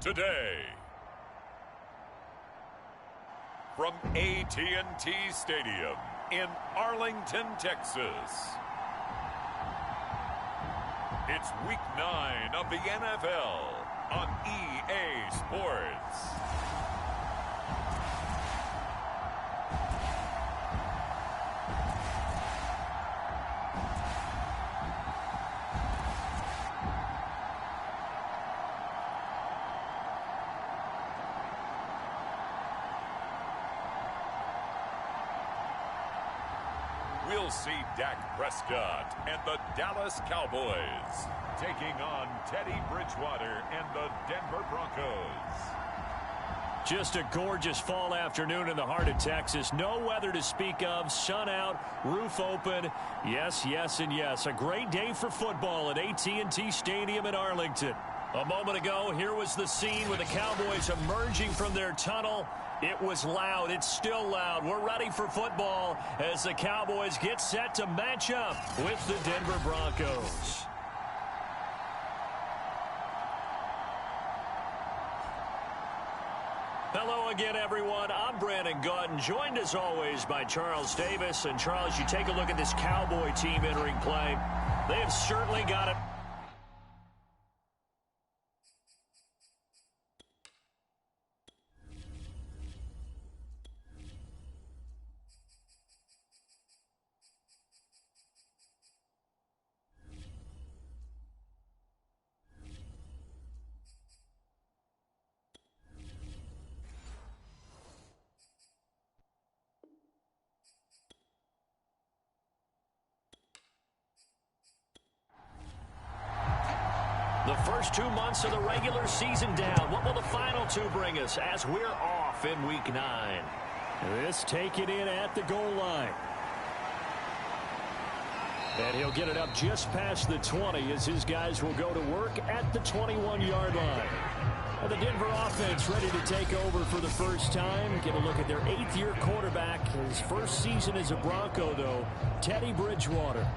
today. From AT&T Stadium in Arlington, Texas. It's Week 9 of the NFL on EA Sports. We'll see Dak Prescott and the Dallas Cowboys taking on Teddy Bridgewater and the Denver Broncos. Just a gorgeous fall afternoon in the heart of Texas. No weather to speak of. Sun out, roof open. Yes, yes, and yes. A great day for football at AT&T Stadium in Arlington. A moment ago, here was the scene with the Cowboys emerging from their tunnel. It was loud. It's still loud. We're ready for football as the Cowboys get set to match up with the Denver Broncos. Hello again, everyone. I'm Brandon Gautin, joined as always by Charles Davis. And Charles, you take a look at this Cowboy team entering play. They have certainly got it. The first 2 months of the regular season down. What will the final two bring us as we're off in Week 9? This taken in at the goal line. And he'll get it up just past the 20 as his guys will go to work at the 21-yard line. And the Denver offense ready to take over for the first time. Get a look at their 8th-year quarterback. His first season as a Bronco, though, Teddy Bridgewater.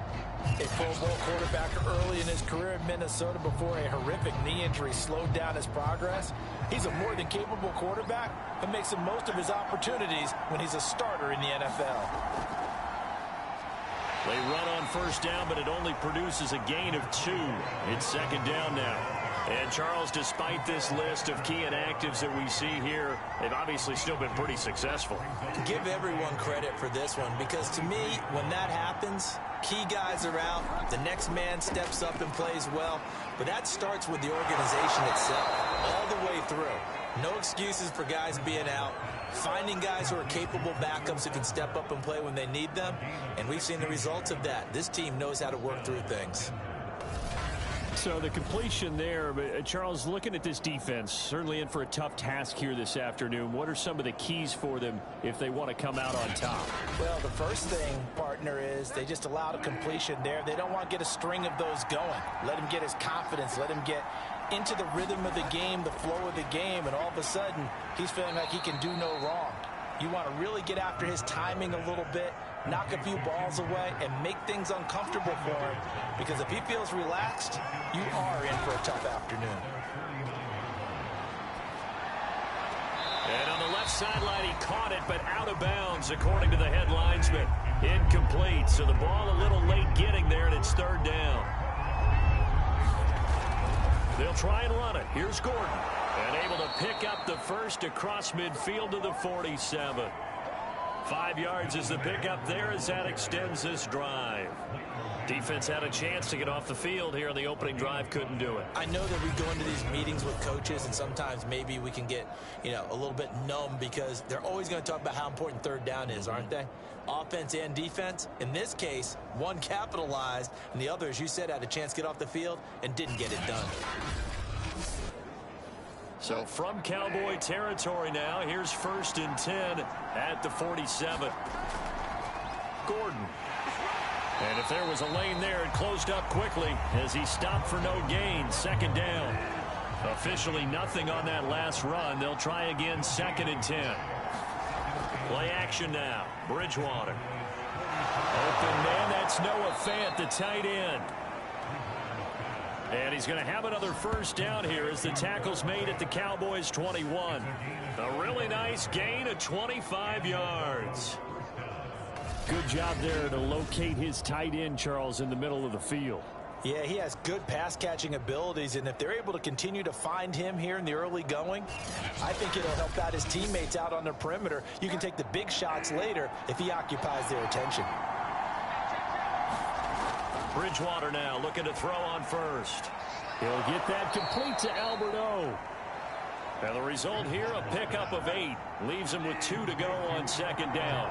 A Pro Bowl quarterback early in his career in Minnesota before a horrific knee injury slowed down his progress. He's a more than capable quarterback who makes the most of his opportunities when he's a starter in the NFL. They run on first down, but it only produces a gain of 2. It's second down now. And, Charles, despite this list of key inactives that we see here, they've obviously still been pretty successful. Give everyone credit for this one because, to me, when that happens, key guys are out, the next man steps up and plays well, but that starts with the organization itself all the way through. No excuses for guys being out, finding guys who are capable backups who can step up and play when they need them, and we've seen the results of that. This team knows how to work through things. So the completion there, but Charles, looking at this defense, certainly in for a tough task here this afternoon. What are some of the keys for them if they want to come out on top? Well, the first thing, partner, is they just allowed a completion there. They don't want to get a string of those going. Let him get his confidence. Let him get into the rhythm of the game, the flow of the game, and all of a sudden, he's feeling like he can do no wrong. You want to really get after his timing a little bit, knock a few balls away, and make things uncomfortable for him. Because if he feels relaxed, you are in for a tough afternoon. And on the left sideline, he caught it, but out of bounds, according to the head linesman. Incomplete, so the ball a little late getting there, and it's third down. They'll try and run it. Here's Gordon. And able to pick up the first across midfield to the 47. 5 yards is the pickup there as that extends this drive. Defense had a chance to get off the field here on the opening drive, couldn't do it. I know that we go into these meetings with coaches, and sometimes maybe we can get, a little bit numb because they're always going to talk about how important third down is, aren't they? Offense and defense. In this case, one capitalized, and the other, as you said, had a chance to get off the field and didn't get it done. So from Cowboy territory now, here's 1st and 10 at the 47. Gordon. And if there was a lane there, it closed up quickly as he stopped for no gain. Second down. Officially nothing on that last run. They'll try again 2nd and 10. Play action now. Bridgewater. Open man, that's Noah Fant, the tight end. And he's going to have another first down here as the tackle's made at the Cowboys 21. A really nice gain of 25 yards. Good job there to locate his tight end, Charles, in the middle of the field. Yeah, he has good pass-catching abilities, and if they're able to continue to find him here in the early going, I think it'll help out his teammates out on the perimeter. You can take the big shots later if he occupies their attention. Bridgewater now looking to throw on first. He'll get that complete to Alberto. And the result here, a pickup of 8. Leaves him with 2 to go on second down.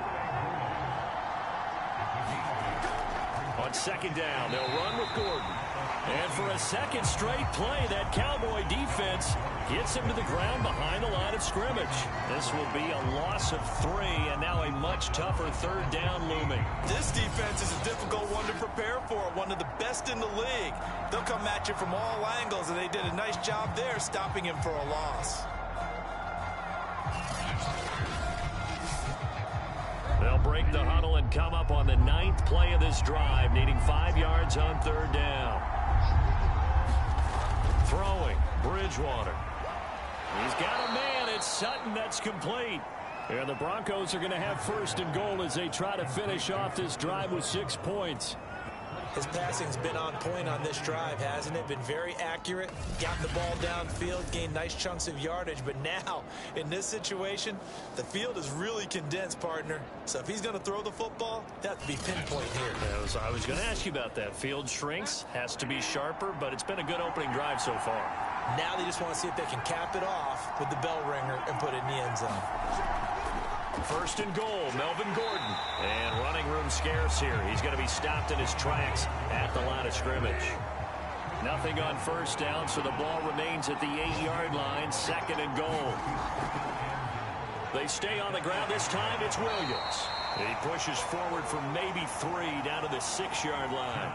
On second down, they'll run with Gordon. And for a second straight play, that Cowboy defense gets him to the ground behind the line of scrimmage. This will be a loss of 3, and now a much tougher third down looming. This defense is a difficult one to prepare for, one of the best in the league. They'll come at you from all angles, and they did a nice job there stopping him for a loss. They'll break the huddle and come up on the 9th play of this drive, needing 5 yards on third down. Throwing, Bridgewater. He's got a man. It's Sutton. That's complete. And the Broncos are going to have first and goal as they try to finish off this drive with 6 points. His passing's been on point on this drive, hasn't it? Been very accurate, gotten the ball downfield, gained nice chunks of yardage. But now, in this situation, the field is really condensed, partner. So if he's going to throw the football, that has to be pinpoint here. I was going to ask you about that. Field shrinks, has to be sharper, but it's been a good opening drive so far. Now they just want to see if they can cap it off with the bell ringer and put it in the end zone. First and goal, Melvin Gordon. And running room scarce here. He's going to be stopped in his tracks at the line of scrimmage. Nothing on first down, so the ball remains at the 8-yard line. Second and goal. They stay on the ground. This time it's Williams. He pushes forward for maybe 3 down to the 6-yard line.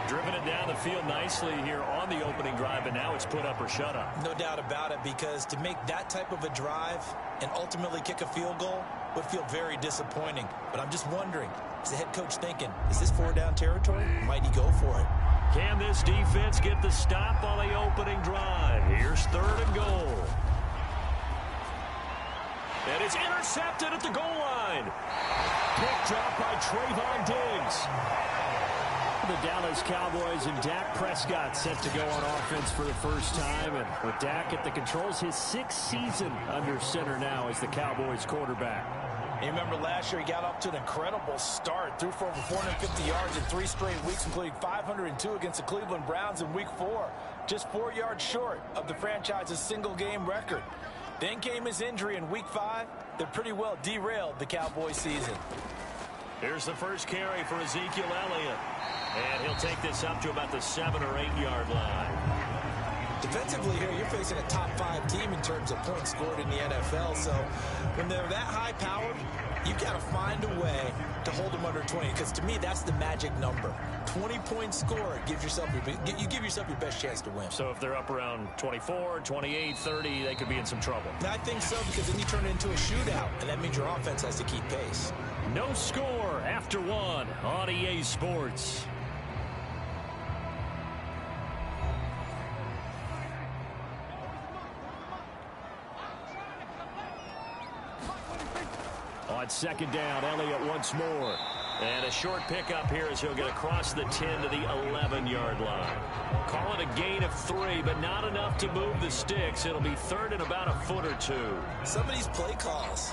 Driven it down the field nicely here on the opening drive, and now it's put up or shut up. No doubt about it, because to make that type of a drive and ultimately kick a field goal would feel very disappointing. But I'm just wondering, is the head coach thinking, is this 4-down territory? Might he go for it? Can this defense get the stop on the opening drive? Here's third and goal. And it's intercepted at the goal line. Pick drop by Trayvon Diggs. The Dallas Cowboys and Dak Prescott set to go on offense for the first time. And with Dak at the controls, his 6th season under center now as the Cowboys quarterback. You remember last year he got up to an incredible start. Threw for over 450 yards in 3 straight weeks, including 502 against the Cleveland Browns in Week 4. Just 4 yards short of the franchise's single-game record. Then came his injury in Week 5 that pretty well derailed the Cowboys season. Here's the first carry for Ezekiel Elliott. And he'll take this up to about the 7 or 8 yard line. Defensively here, you're facing a top 5 team in terms of points scored in the NFL. So when they're that high powered, you got to find a way to hold them under 20. Because to me, that's the magic number. 20 points scored gives yourself you give yourself your best chance to win. So if they're up around 24, 28, 30, they could be in some trouble. I think so, because then you turn it into a shootout, and that means your offense has to keep pace. No score after 1 on EA Sports. On second down, Elliott once more. And a short pickup here as he'll get across the 10 to the 11-yard line. Call it a gain of 3, but not enough to move the sticks. It'll be third and about a foot or 2. Some of these play calls,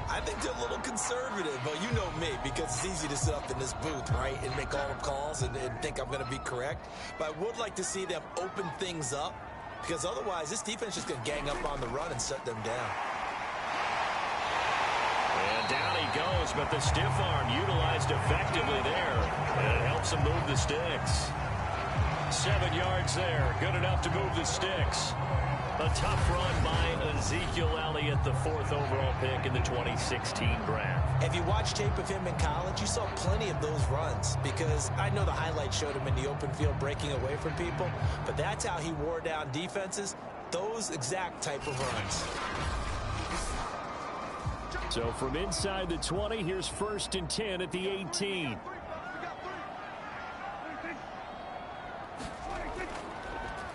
I think they're a little conservative, but you know me, because it's easy to sit up in this booth, right, and make all the calls and think I'm going to be correct. But I would like to see them open things up, because otherwise this defense is just going to gang up on the run and shut them down. And down he goes, but the stiff arm utilized effectively there. And it helps him move the sticks. 7 yards there. Good enough to move the sticks. A tough run by Ezekiel Elliott, the 4th overall pick in the 2016 draft. If you watched tape of him in college, you saw plenty of those runs, because I know the highlights showed him in the open field breaking away from people, but that's how he wore down defenses, those exact type of runs. So from inside the 20, here's 1st and 10 at the 18.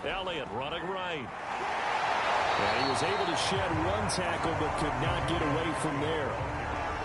Elliott running right. And he was able to shed one tackle but could not get away from there.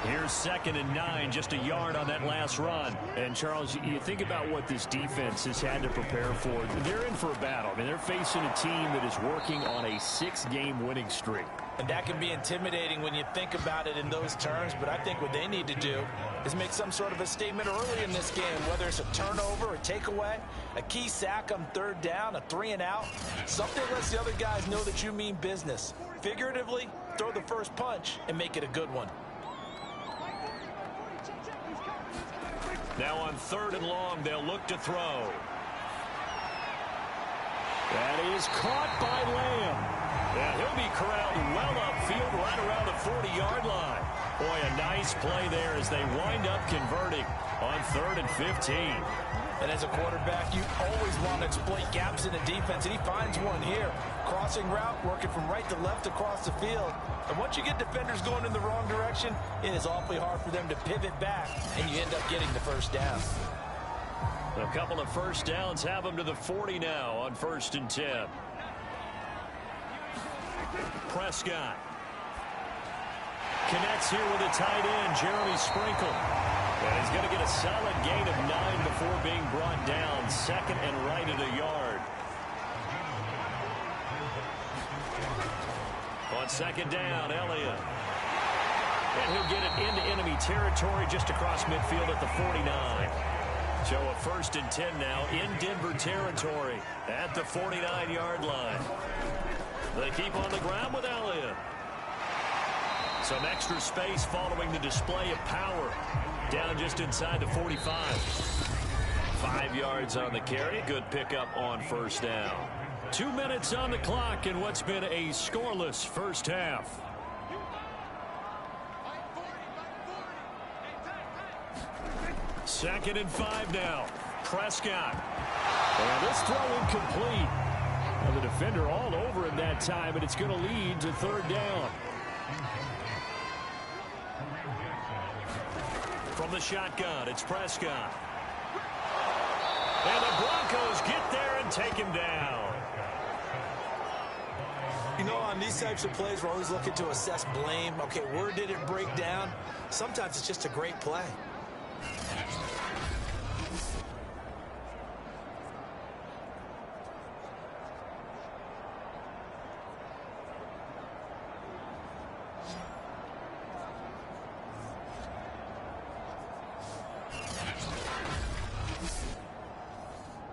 Here's 2nd and 9, just a yard on that last run. And, Charles, you think about what this defense has had to prepare for. They're in for a battle. I mean, they're facing a team that is working on a 6-game winning streak. And that can be intimidating when you think about it in those terms, but I think what they need to do is make some sort of a statement early in this game, whether it's a turnover, a takeaway, a key sack on 3rd down, a 3-and-out. Something lets the other guys know that you mean business. Figuratively, throw the first punch and make it a good one. Now on 3rd and long, they'll look to throw. That is caught by Lamb. And he'll be corralled well upfield right around the 40-yard line. Boy, a nice play there as they wind up converting on 3rd and 15. And as a quarterback, you always want to exploit gaps in the defense, and he finds one here. Crossing route, working from right to left across the field. And once you get defenders going in the wrong direction, it is awfully hard for them to pivot back, and you end up getting the first down. A couple of first downs have them to the 40 now on 1st and 10. Prescott connects here with a tight end, Jeremy Sprinkle. And he's going to get a solid gain of 9 before being brought down. 2nd and right at a yard. On 2nd down, Elliott. And he'll get it into enemy territory just across midfield at the 49. So a 1st and 10 now in Denver territory at the 49-yard line. They keep on the ground with Elliott. Some extra space following the display of power. Down just inside the 45. 5 yards on the carry. Good pickup on 1st down. 2 minutes on the clock in what's been a scoreless first half. Second and 5 now. Prescott. And this throw incomplete. And the defender all over him that time, and it's going to lead to 3rd down. From the shotgun, it's Prescott. And the Broncos get there and take him down. You know, on these types of plays, we're always looking to assess blame. Okay, where did it break down? Sometimes it's just a great play.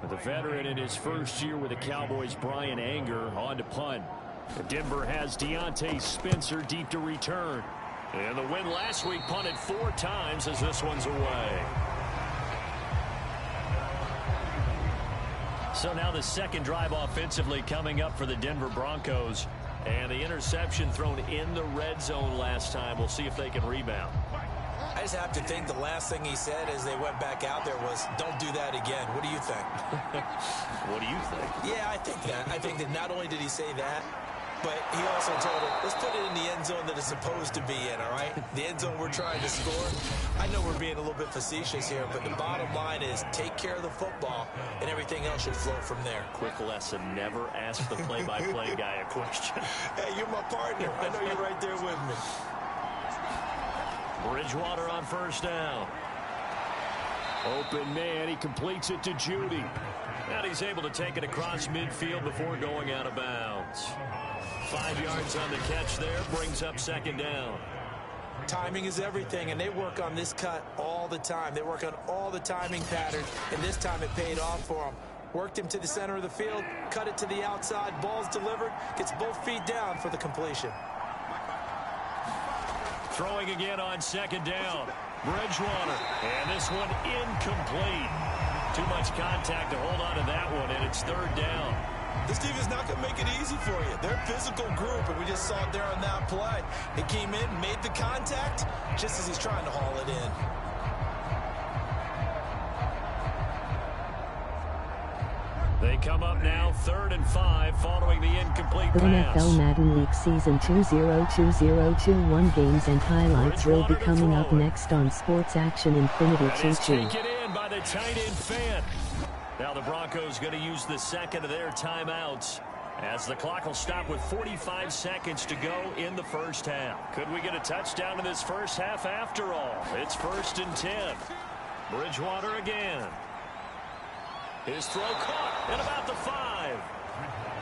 The veteran in his first year with the Cowboys, Brian Anger, on to punt. Denver has Deontay Spencer deep to return. And the win last week punted 4 times as this one's away. So now the second drive offensively coming up for the Denver Broncos. And the interception thrown in the red zone last time. We'll see if they can rebound. I just have to think the last thing he said as they went back out there was, don't do that again. What do you think? What do you think? Yeah, I think that. I think that not only did he say that, but he also told him, let's put it in the end zone that it's supposed to be in, all right? The end zone we're trying to score. I know we're being a little bit facetious here, but the bottom line is take care of the football, and everything else should flow from there. Quick lesson, never ask the play-by-play guy a question. Hey, you're my partner. I know you're right there with me. Bridgewater on 1st down. Open man, he completes it to Judy. And he's able to take it across midfield before going out of bounds. 5 yards on the catch there, brings up 2nd down. Timing is everything, and they work on this cut all the time. They work on all the timing patterns, and this time it paid off for them. Worked him to the center of the field, cut it to the outside, ball's delivered, gets both feet down for the completion. Throwing again on 2nd down. Bridgewater. And this one incomplete. Too much contact to hold on to that one, and it's 3rd down. This team is not going to make it easy for you. They're a physical group, and we just saw it there on that play. He came in, made the contact, just as he's trying to haul it in. They come up now 3rd and 5 following the incomplete pass. NFL Madden League Season 202021 games and highlights will be coming up next on Sports Action Infinity 22. Taken in by the tight end Fant. Now the Broncos going to use the second of their timeouts, as the clock will stop with 45 seconds to go in the first half. Could we get a touchdown in this first half after all? It's 1st and 10. Bridgewater again. His throw caught at about the 5.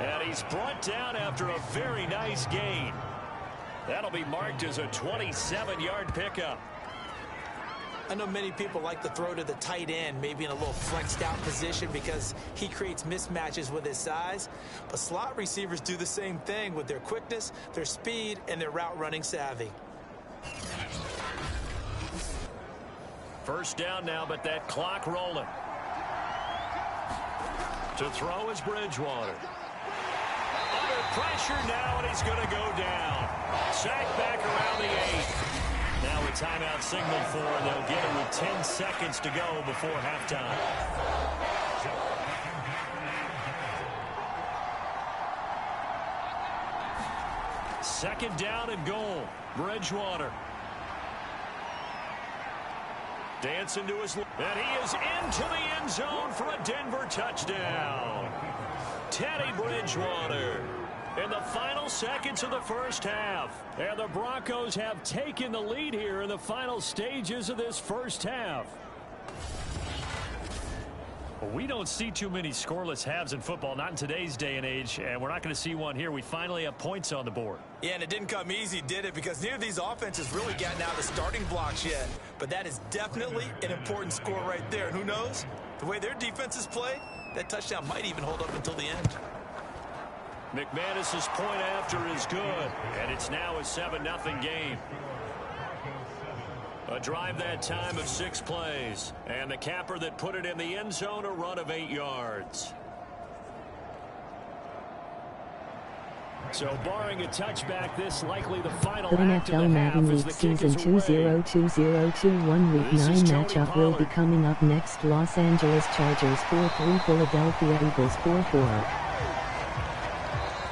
And he's brought down after a very nice gain. That'll be marked as a 27-yard pickup. I know many people like to throw to the tight end, maybe in a little flexed out position because he creates mismatches with his size. But slot receivers do the same thing with their quickness, their speed, and their route running savvy. First down now, but that clock rolling. To throw is Bridgewater. Under pressure now, and he's going to go down. Sacked back around the 8. Now a timeout signaled for, and they'll get it with 10 seconds to go before halftime. Second down and goal. Bridgewater. Dancing to his left. And he is into the end zone for a Denver touchdown. Teddy Bridgewater. In the final seconds of the first half. And the Broncos have taken the lead here in the final stages of this first half. Well, we don't see too many scoreless halves in football, not in today's day and age, and we're not going to see one here. We finally have points on the board. Yeah, and it didn't come easy, did it? Because neither of these offenses really gotten out of the starting blocks yet. But that is definitely an important score right there. And who knows? The way their defenses play, that touchdown might even hold up until the end. McManus's point after is good, and it's now a 7-0 game. A drive that time of 6 plays, and the capper that put it in the end zone, a run of 8 yards. So barring a touchback, this likely the final The act of NFL the Madden half as League the kick Season is away. 2020-21 Week 9 matchup will be coming up next. Los Angeles Chargers 4-3, Philadelphia Eagles 4-4.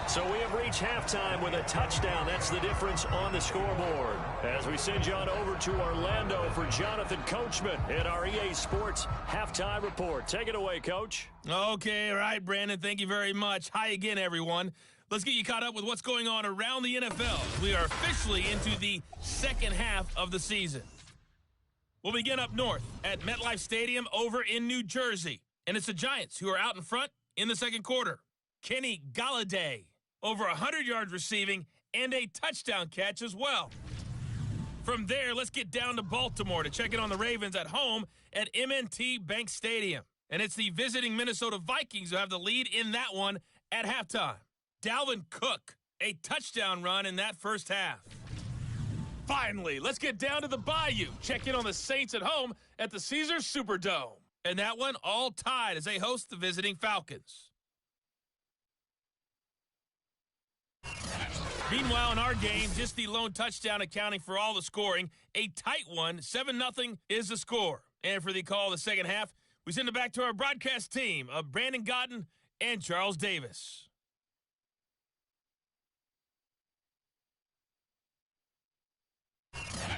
So we have reached halftime with a touchdown. That's the difference on the scoreboard. As we send you on over to Orlando for Jonathan Coachman in our EA Sports Halftime Report. Take it away, Coach. Okay, all right, Brandon. Thank you very much. Hi again, everyone. Let's get you caught up with what's going on around the NFL. We are officially into the second half of the season. We'll begin up north at MetLife Stadium over in New Jersey. And it's the Giants who are out in front in the second quarter. Kenny Golladay, over 100 yards receiving and a touchdown catch as well. From there, let's get down to Baltimore to check in on the Ravens at home at M&T Bank Stadium. And it's the visiting Minnesota Vikings who have the lead in that one at halftime. Dalvin Cook, a touchdown run in that first half. Finally, let's get down to the Bayou. Check in on the Saints at home at the Caesars Superdome. And that one all tied as they host the visiting Falcons. Meanwhile, in our game, just the lone touchdown accounting for all the scoring. A tight one, 7-0 is the score. And for the call of the second half, we send it back to our broadcast team of Brandon Godden and Charles Davis.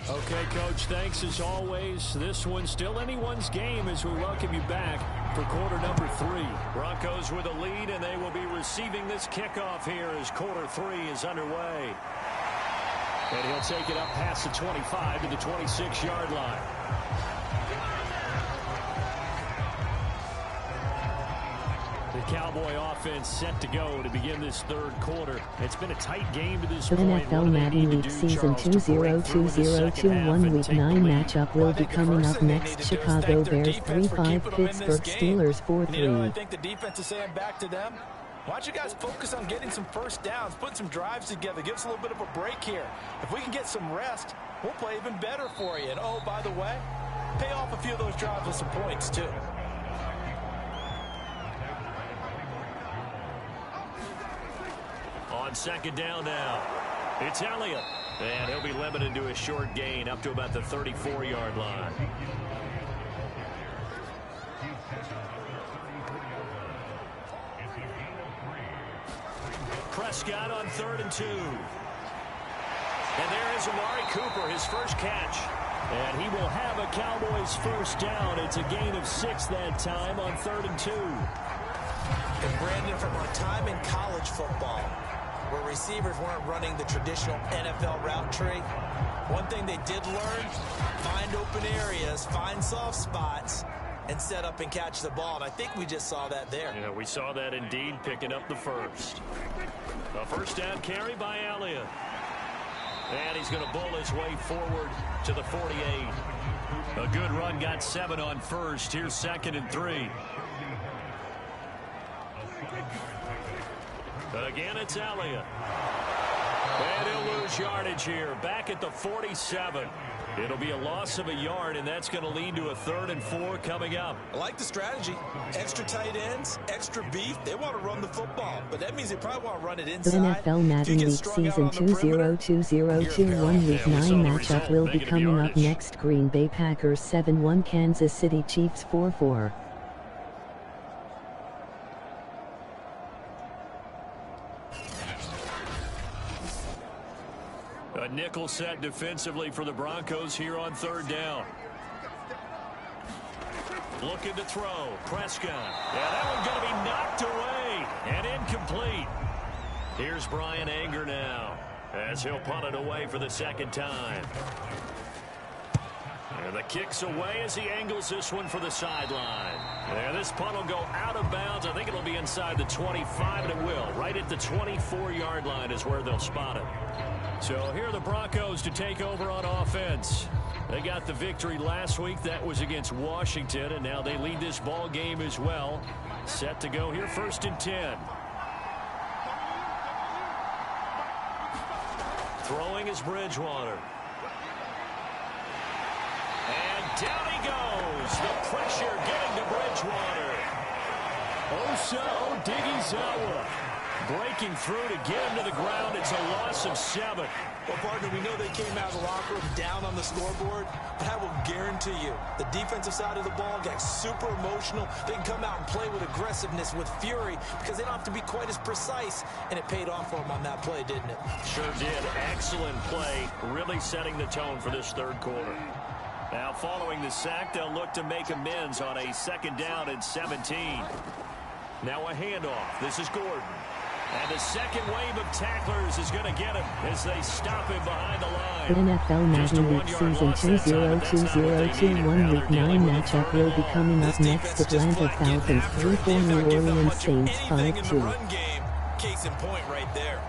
Okay, Coach, thanks as always. This one's still anyone's game as we welcome you back for quarter number 3. Broncos with a lead, and they will be receiving this kickoff here as quarter 3 is underway. And he'll take it up past the 25 to the 26-yard line. The Cowboy offense set to go to begin this third quarter. It's been a tight game to this The point. NFL Madden League Season 2020-21 Week 9 matchup will be coming up next. Chicago Bears 3-5, Pittsburgh Steelers You know, I 4-3. think the defense is saying back to them, why don't you guys focus on getting some first downs, put some drives together, give us a little bit of a break here. If we can get some rest, we'll play even better for you. And, oh, by the way, pay off a few of those drives with some points, too. On second down now, it's Elliott. And he'll be limited to a short gain up to about the 34-yard line. Prescott on 3rd and 2. And there is Amari Cooper, his first catch. And he will have a Cowboys first down. It's a gain of 6 that time on 3rd and 2. And Brandon, from our time in college football, where receivers weren't running the traditional NFL route tree, one thing they did learn, find open areas, find soft spots, and set up and catch the ball. And I think we just saw that there. Yeah, we saw that indeed, picking up the first. A first down carry by Elliott. And he's going to bull his way forward to the 48. A good run, got 7 on first. Here's 2nd and 3. Again, it's Elliott. And he'll lose yardage here. Back at the 47. It'll be a loss of a yard, and that's going to lead to a 3rd and 4 coming up. I like the strategy. Extra tight ends, extra beef. They want to run the football, but that means they probably want to run it inside. The NFL Madden League Season 2020-21 Week 9 matchup will be coming up next. Green Bay Packers 7-1, Kansas City Chiefs 4-4. A nickel set defensively for the Broncos here on 3rd down. Looking to throw. Prescott. Yeah, that one's going to be knocked away and incomplete. Here's Brian Anger now as he'll punt it away for the 2nd time. And the kick's away as he angles this one for the sideline. And this punt will go out of bounds. I think it'll be inside the 25, and it will. Right at the 24-yard line is where they'll spot it. So here are the Broncos to take over on offense. They got the victory last week. That was against Washington, and now they lead this ball game as well. Set to go here, 1st and 10. Throwing is Bridgewater. And down he goes. The pressure getting to Bridgewater. Osa Odighizuwa breaking through to get him to the ground. It's a loss of 7. Well, partner, we know they came out of the locker room down on the scoreboard, but I will guarantee you the defensive side of the ball got super emotional. They can come out and play with aggressiveness, with fury, because they don't have to be quite as precise, and it paid off for them on that play, didn't it? Sure did. Excellent play, really setting the tone for this 3rd quarter. Now, following the sack, they'll look to make amends on a 2nd down and 17. Now a handoff. This is Gordon. And the second wave of tacklers is going to get him as they stop him behind the line. NFL Madden League Season 2020-21 Week 9 matchup will be coming up next. Atlanta Falcons 3-4, New Orleans Saints 5-2. Case in point right there.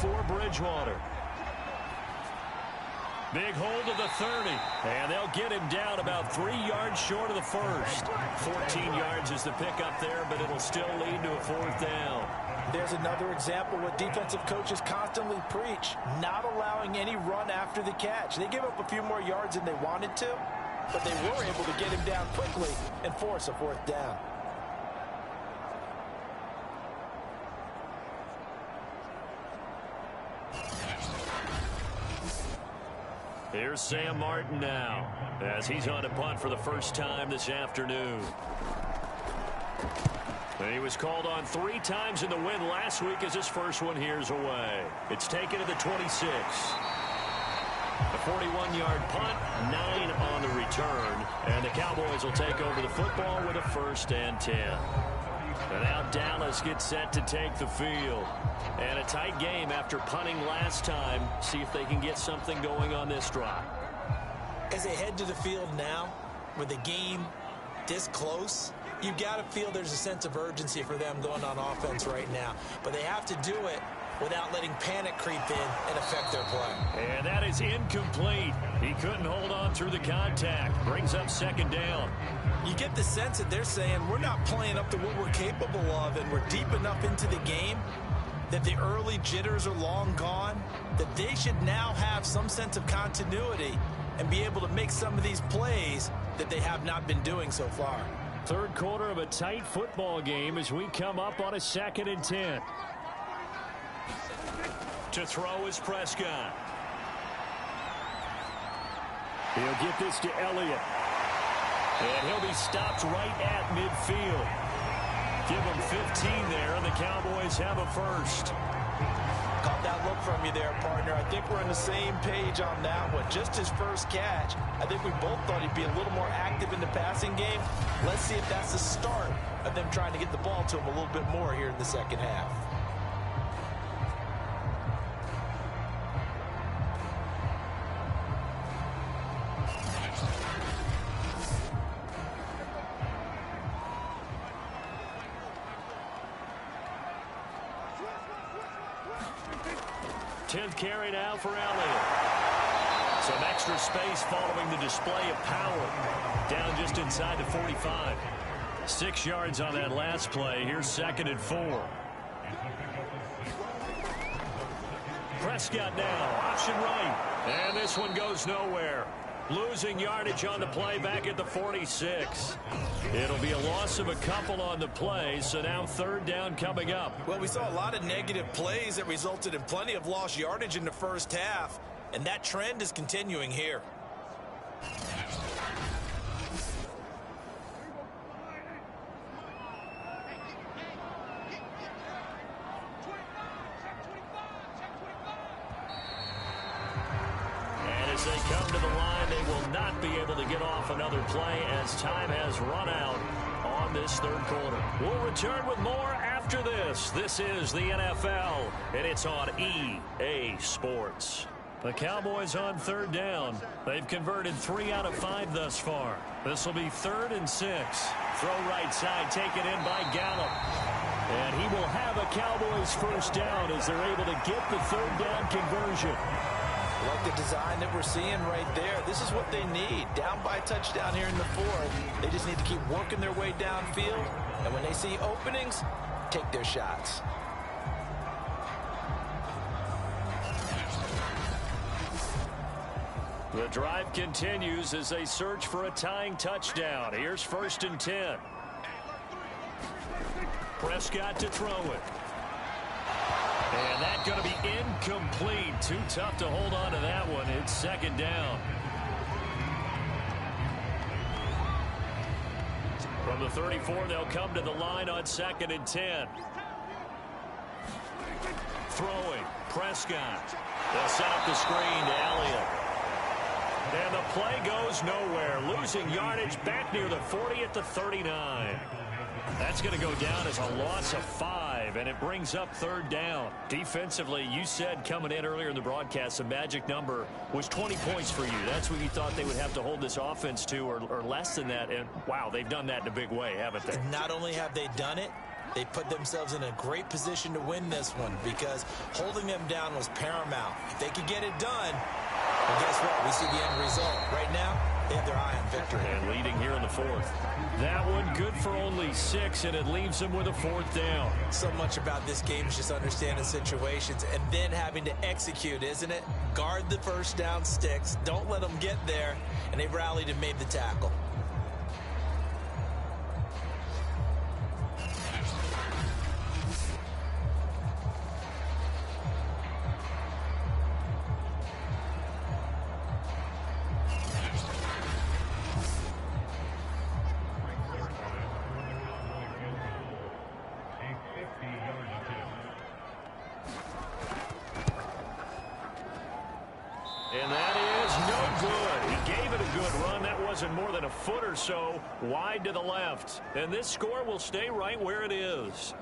For Bridgewater. Big hold of the 30. And they'll get him down about 3 yards short of the first. 14 yards is the pickup there, but it'll still lead to a 4th down. There's another example what defensive coaches constantly preach, not allowing any run after the catch. They gave up a few more yards than they wanted to, but they were able to get him down quickly and force a 4th down. Here's Sam Martin now as he's on a punt for the first time this afternoon. And he was called on 3 times in the win last week as his first one here's away. It's taken to the 26. A 41-yard punt, 9 on the return. And the Cowboys will take over the football with a 1st and 10. And now Dallas gets set to take the field. And a tight game after punting last time. See if they can get something going on this drive. As they head to the field now, with the game this close, you've got to feel there's a sense of urgency for them going on offense right now. But they have to do it without letting panic creep in and affect their play. And that is incomplete. He couldn't hold on through the contact. Brings up 2nd down. You get the sense that they're saying we're not playing up to what we're capable of, and we're deep enough into the game that the early jitters are long gone, that they should now have some sense of continuity and be able to make some of these plays that they have not been doing so far. 3rd quarter of a tight football game as we come up on a 2nd and 10. To throw is Prescott. He'll get this to Elliott. And he'll be stopped right at midfield. Give him 15 there, and the Cowboys have a first. Caught that look from you there, partner. I think we're on the same page on that one. Just his first catch. I think we both thought he'd be a little more active in the passing game. Let's see if that's the start of them trying to get the ball to him a little bit more here in the second half. Carry now for Elliott. Some extra space following the display of power. Down just inside the 45. 6 yards on that last play. Here's 2nd and 4. Prescott now. Option right. And this one goes nowhere. Losing yardage on the play back at the 46. It'll be a loss of a couple on the play, so now 3rd down coming up. Well, we saw a lot of negative plays that resulted in plenty of lost yardage in the first half, and that trend is continuing here. As they come to the line, they will not be able to get off another play as time has run out on this 3rd quarter. We'll return with more after this. This is the NFL, and it's on EA Sports. The Cowboys on 3rd down. They've converted 3 out of 5 thus far. This will be 3rd and 6. Throw right side, taken in by Gallup. And he will have a Cowboys first down as they're able to get the 3rd down conversion. Like the design that we're seeing right there. This is what they need. Down by a touchdown here in the 4th. They just need to keep working their way downfield. And when they see openings, take their shots. The drive continues as they search for a tying touchdown. Here's 1st and 10. Prescott to throw it. And that's going to be incomplete. Too tough to hold on to that one. It's 2nd down. From the 34, they'll come to the line on 2nd and 10. Throwing. Prescott. They'll set up the screen to Elliott. And the play goes nowhere. Losing yardage back near the 40 at the 39. That's going to go down as a loss of 5, and it brings up 3rd down. Defensively, you said coming in earlier in the broadcast, the magic number was 20 points for you. That's what you thought they would have to hold this offense to, or less than that. And, wow, they've done that in a big way, haven't they? Not only have they done it, they put themselves in a great position to win this one because holding them down was paramount. If they could get it done, well, guess what? We see the end result. Right now, they have their eye on victory. And leading here in the 4th. That one good for only 6, and it leaves them with a 4th down. So much about this game is just understanding situations and then having to execute, isn't it? Guard the first down sticks. Don't let them get there. And they've rallied and made the tackle. And that is no good. He gave it a good run. That wasn't more than a foot or so wide to the left. And this score will stay right where it is.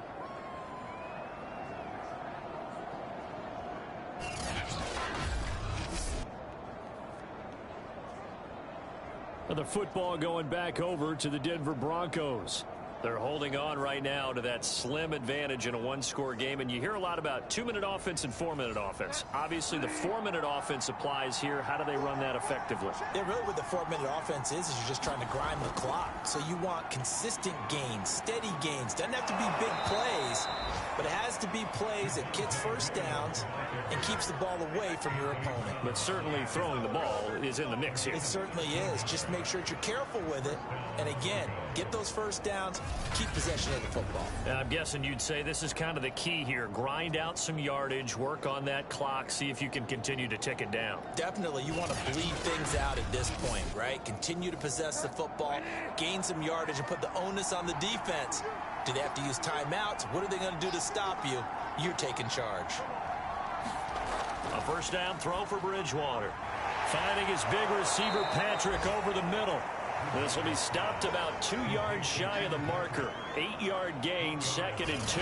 The football going back over to the Denver Broncos. They're holding on right now to that slim advantage in a one-score game. And you hear a lot about 2-minute offense and 4-minute offense. Obviously, the 4-minute offense applies here. How do they run that effectively? Yeah, really what the 4-minute offense is you're just trying to grind the clock. So you want consistent gains, steady gains. Doesn't have to be big plays, but it has to be plays that gets first downs and keeps the ball away from your opponent. But certainly throwing the ball is in the mix here. It certainly is. Just make sure that you're careful with it. And again, get those first downs, keep possession of the football. I'm guessing you'd say this is kind of the key here. Grind out some yardage, work on that clock, see if you can continue to tick it down. Definitely, you want to bleed things out at this point, right? Continue to possess the football, gain some yardage, and put the onus on the defense. Do they have to use timeouts? What are they going to do to stop you? You're taking charge. A first down throw for Bridgewater. Finding his big receiver, Patrick, over the middle. This will be stopped about 2 yards shy of the marker. 8-yard gain, 2nd and 2.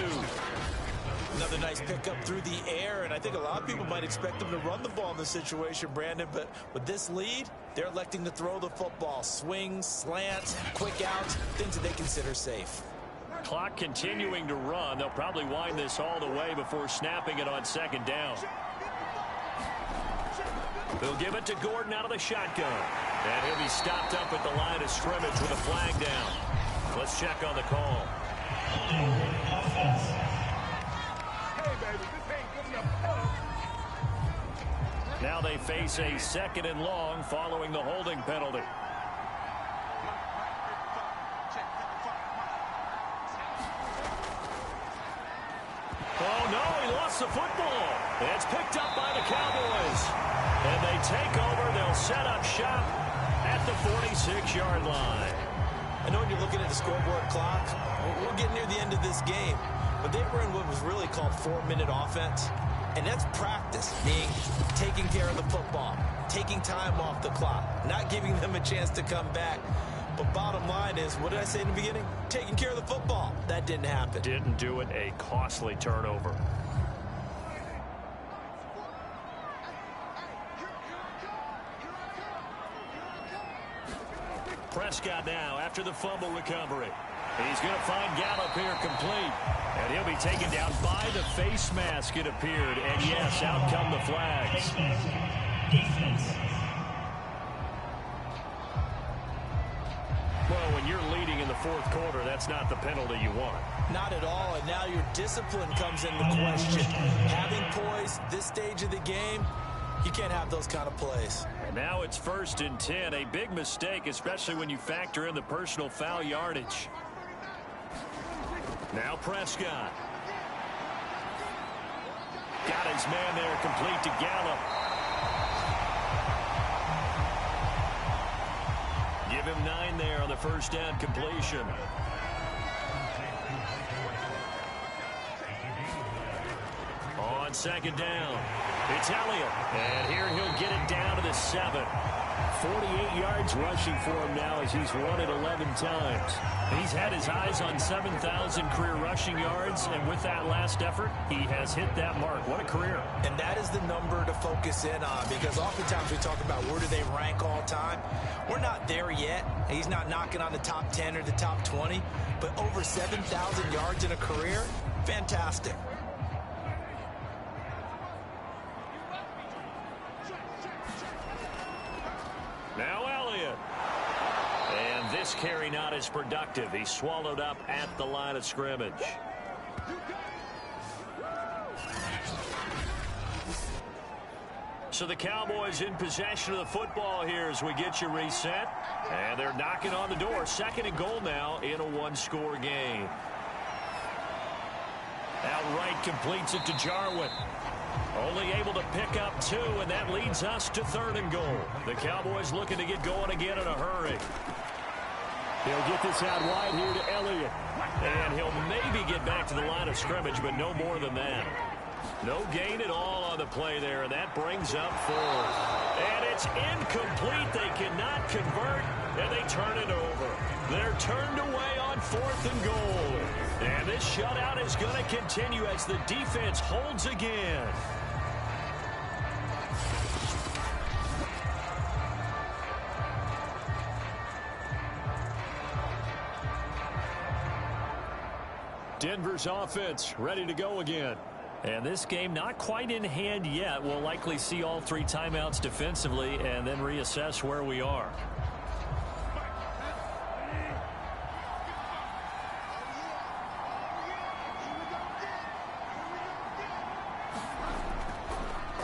Another nice pickup through the air, and I think a lot of people might expect them to run the ball in this situation, Brandon, but with this lead, they're electing to throw the football. Swings, slants, quick outs, things that they consider safe. Clock continuing to run. They'll probably wind this all the way before snapping it on 2nd down. They'll give it to Gordon out of the shotgun. And he'll be stopped up at the line of scrimmage with a flag down. Let's check on the call. Now they face a 2nd and long following the holding penalty. Oh, no, he lost the football. It's picked up by the Cowboys. And they take over. They'll set up shop at the 46-yard line. I know when you're looking at the scoreboard clock, we're getting near the end of this game, but they were in what was really called 4-minute offense. And that's practice, meaning taking care of the football, taking time off the clock, not giving them a chance to come back. But bottom line is, what did I say in the beginning? Taking care of the football. That didn't happen. Didn't do it. A costly turnover. Prescott now after the fumble recovery. He's going to find Gallup here complete. And he'll be taken down by the face mask, it appeared. And yes, out come the flags. Well, when you're leading in the 4th quarter, that's not the penalty you want. Not at all, and now your discipline comes into question. Having poise this stage of the game, you can't have those kind of plays. And now it's 1st and 10, a big mistake, especially when you factor in the personal foul yardage. Now Prescott. Got his man there, complete to Gallup. Give him 9 there on the first down completion. On 2nd down, it's Elliott. And here he'll get it down to the 7. 48 yards rushing for him now as he's run it 11 times. He's had his eyes on 7,000 career rushing yards, and with that last effort, he has hit that mark. What a career. And that is the number to focus in on, because oftentimes we talk about where do they rank all time. We're not there yet. He's not knocking on the top 10 or the top 20, but over 7,000 yards in a career, fantastic. Now Elliott. And this carry not as productive. He's swallowed up at the line of scrimmage. So the Cowboys in possession of the football here as we get you reset. And they're knocking on the door. 2nd and goal now in a 1-score game. Outright completes it to Jarwin. Only able to pick up 2, and that leads us to 3rd and goal. The Cowboys looking to get going again in a hurry. He'll get this out wide here to Elliott. And he'll maybe get back to the line of scrimmage, but no more than that. No gain at all on the play there, and that brings up 4th. And it's incomplete. They cannot convert, and they turn it over. They're turned away on 4th and goal. And this shutout is going to continue as the defense holds again. Denver's offense ready to go again. And this game not quite in hand yet. We'll likely see all 3 timeouts defensively and then reassess where we are.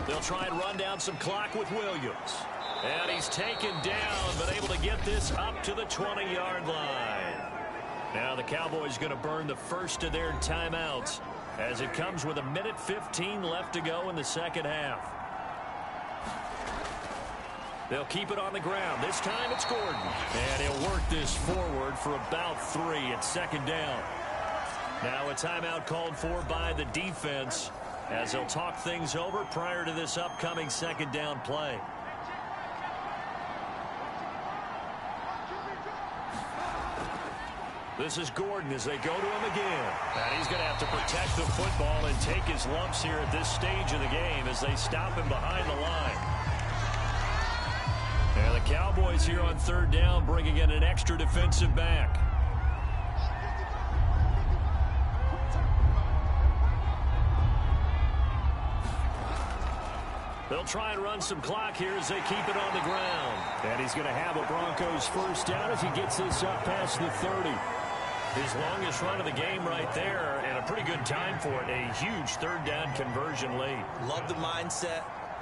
They'll try and run down some clock with Williams. And he's taken down, but able to get this up to the 20-yard line. Now the Cowboys going to burn the first of their timeouts as it comes with 1:15 left to go in the second half. They'll keep it on the ground. This time it's Gordon. And he'll work this forward for about 3 at second down. Now a timeout called for by the defense as they'll talk things over prior to this upcoming second down play. This is Gordon as they go to him again. And he's going to have to protect the football and take his lumps here at this stage of the game as they stop him behind the line. And the Cowboys here on third down bringing in an extra defensive back. They'll try and run some clock here as they keep it on the ground. And he's going to have a Broncos first down as he gets this up past the 30. His longest run of the game right there, and a pretty good time for it. A huge third down conversion late. Love the mindset.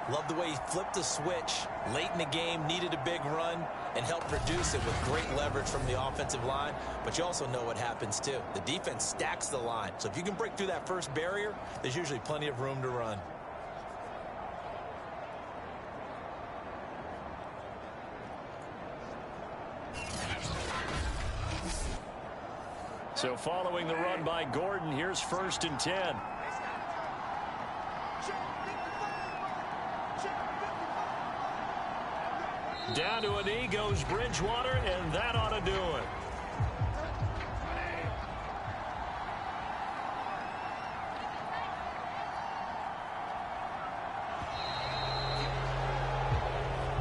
Love the way he flipped the switch late in the game, needed a big run, and helped produce it with great leverage from the offensive line. But you also know what happens, too. The defense stacks the line. So if you can break through that first barrier, there's usually plenty of room to run. So following the run by Gordon, here's 1st and 10. Down to a knee goes Bridgewater, and that ought to do it.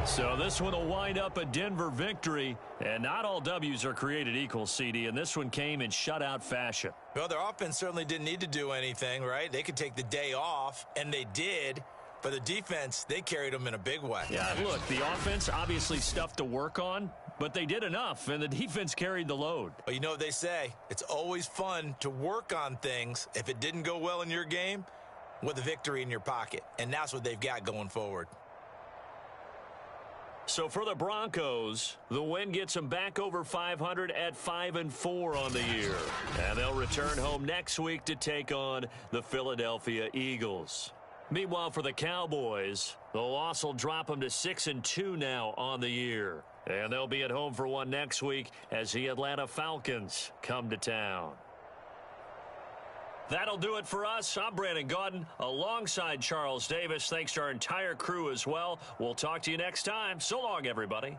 So this one will wind up a Denver victory, and not all W's are created equal, CD, and this one came in shutout fashion. Well, their offense certainly didn't need to do anything, right? They could take the day off, and they did. But the defense, they carried them in a big way. Yeah, look, the offense obviously stuff to work on, but they did enough, and the defense carried the load. Well, you know what they say. It's always fun to work on things if it didn't go well in your game with a victory in your pocket. And that's what they've got going forward. So for the Broncos, the win gets them back over 500 at 5-4 on the year. And they'll return home next week to take on the Philadelphia Eagles. Meanwhile, for the Cowboys, the loss will drop them to 6-2 now on the year. And they'll be at home for one next week as the Atlanta Falcons come to town. That'll do it for us. I'm Brandon Gaudin alongside Charles Davis. Thanks to our entire crew as well. We'll talk to you next time. So long, everybody.